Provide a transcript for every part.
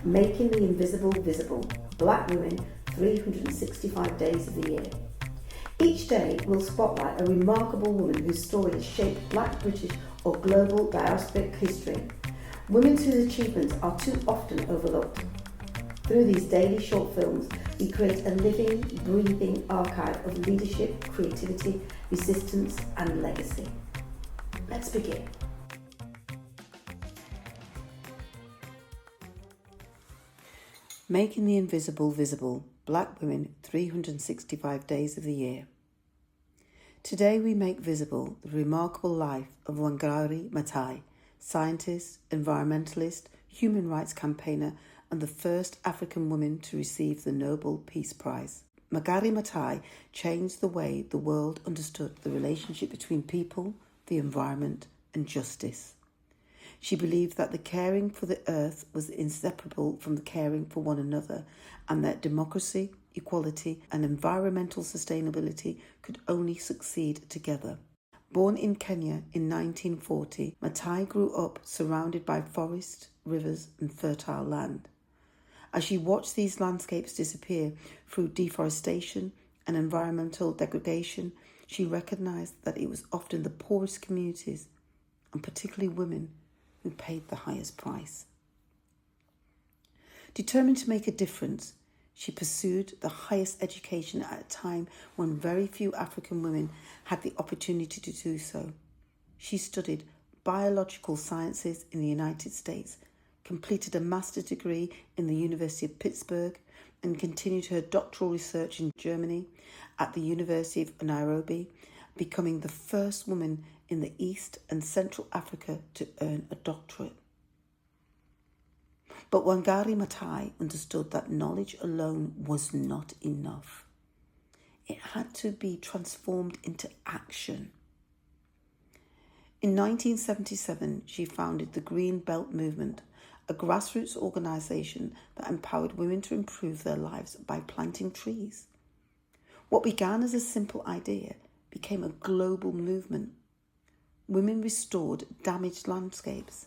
Making the invisible visible. Black women, 365 days of the year. Each day we'll spotlight a remarkable woman whose story has shaped Black, British or global diasporic history. Women whose achievements are too often overlooked. Through these daily short films, we create a living, breathing archive of leadership, creativity, resistance and legacy. Let's begin. Making the invisible visible. Black women, 365 days of the year. Today we make visible the remarkable life of Wangari Maathai, scientist, environmentalist, human rights campaigner, and the first African woman to receive the Nobel Peace Prize. Wangari Maathai changed the way the world understood the relationship between people, the environment, and justice. She believed that the caring for the earth was inseparable from the caring for one another, and that democracy, equality, and environmental sustainability could only succeed together. Born in Kenya in 1940, Maathai grew up surrounded by forests, rivers, and fertile land. As she watched these landscapes disappear through deforestation and environmental degradation, she recognized that it was often the poorest communities, and particularly women, who paid the highest price. Determined to make a difference, she pursued the highest education at a time when very few African women had the opportunity to do so. She studied biological sciences in the United States, completed a master's degree in the University of Pittsburgh, and continued her doctoral research in Germany at the University of Nairobi, becoming the first woman in the East and Central Africa to earn a doctorate. But Wangari Maathai understood that knowledge alone was not enough. It had to be transformed into action. In 1977, she founded the Green Belt Movement, a grassroots organisation that empowered women to improve their lives by planting trees. What began as a simple idea became a global movement. Women restored damaged landscapes,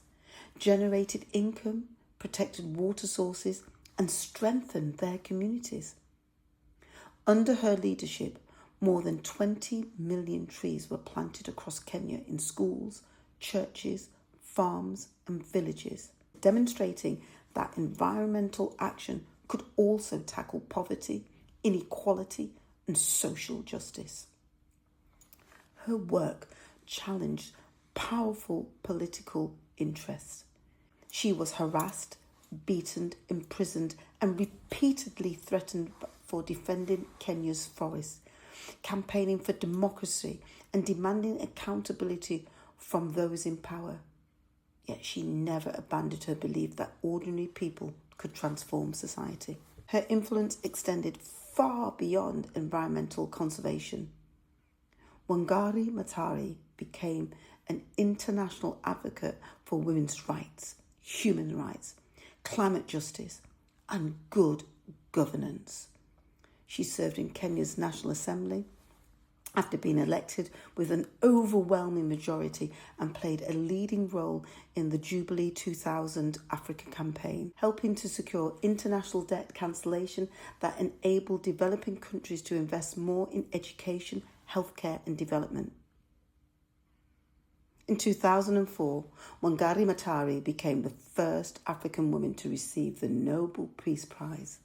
generated income, protected water sources, and strengthened their communities. Under her leadership, more than 20 million trees were planted across Kenya in schools, churches, farms, and villages, demonstrating that environmental action could also tackle poverty, inequality, and social justice. Her work challenged powerful political interests. She was harassed, beaten, imprisoned, and repeatedly threatened for defending Kenya's forests, campaigning for democracy and demanding accountability from those in power. Yet she never abandoned her belief that ordinary people could transform society. Her influence extended far beyond environmental conservation. Wangari Maathai became an international advocate for women's rights, human rights, climate justice, and good governance. She served in Kenya's National Assembly after being elected with an overwhelming majority and played a leading role in the Jubilee 2000 Africa campaign, helping to secure international debt cancellation that enabled developing countries to invest more in education, healthcare, and development. In 2004, Wangari Maathai became the first African woman to receive the Nobel Peace Prize.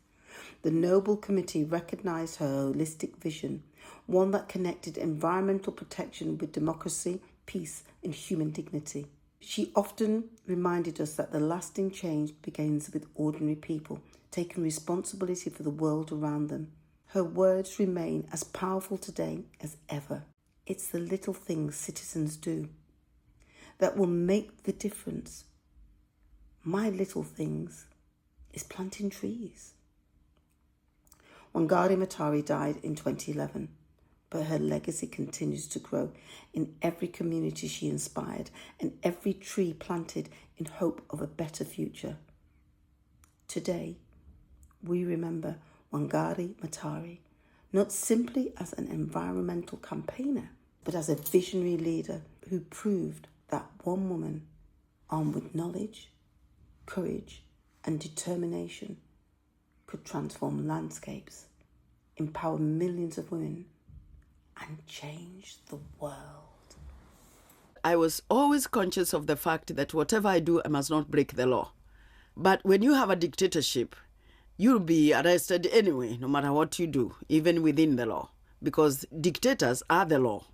The Nobel Committee recognized her holistic vision, one that connected environmental protection with democracy, peace, and human dignity. She often reminded us that the lasting change begins with ordinary people taking responsibility for the world around them. Her words remain as powerful today as ever. It's the little things citizens do that will make the difference. My little things is planting trees. Wangari Maathai died in 2011, but her legacy continues to grow in every community she inspired and every tree planted in hope of a better future. Today, we remember Wangari Maathai not simply as an environmental campaigner, but as a visionary leader who proved that one woman, armed with knowledge, courage, and determination could transform landscapes, empower millions of women, and change the world. I was always conscious of the fact that whatever I do, I must not break the law. But when you have a dictatorship, you'll be arrested anyway, no matter what you do, even within the law, because dictators are the law.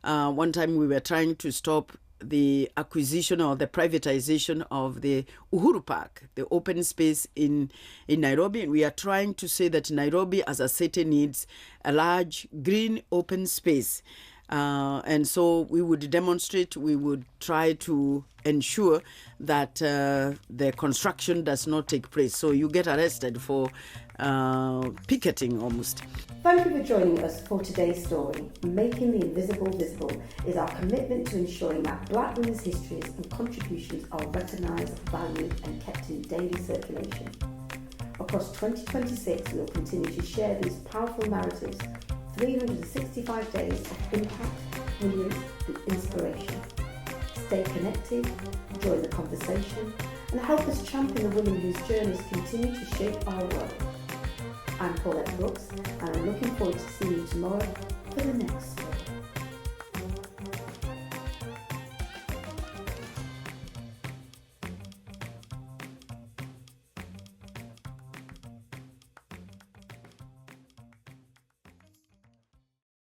One time we were trying to stop the acquisition or the privatization of the Uhuru Park, the open space in Nairobi. And we are trying to say that Nairobi as a city needs a large green open space. And so we would demonstrate, we would try to ensure that the construction does not take place. So you get arrested for picketing almost. Thank you for joining us for today's story. Making the invisible visible is our commitment to ensuring that Black women's histories and contributions are recognised, valued and kept in daily circulation. Across 2026, we will continue to share these powerful narratives, 365 days of impact, brilliance and inspiration. Stay connected, join the conversation and help us champion the women whose journeys continue to shape our world. I'm Paulette Brooks and I'm looking forward to seeing you tomorrow for the next story.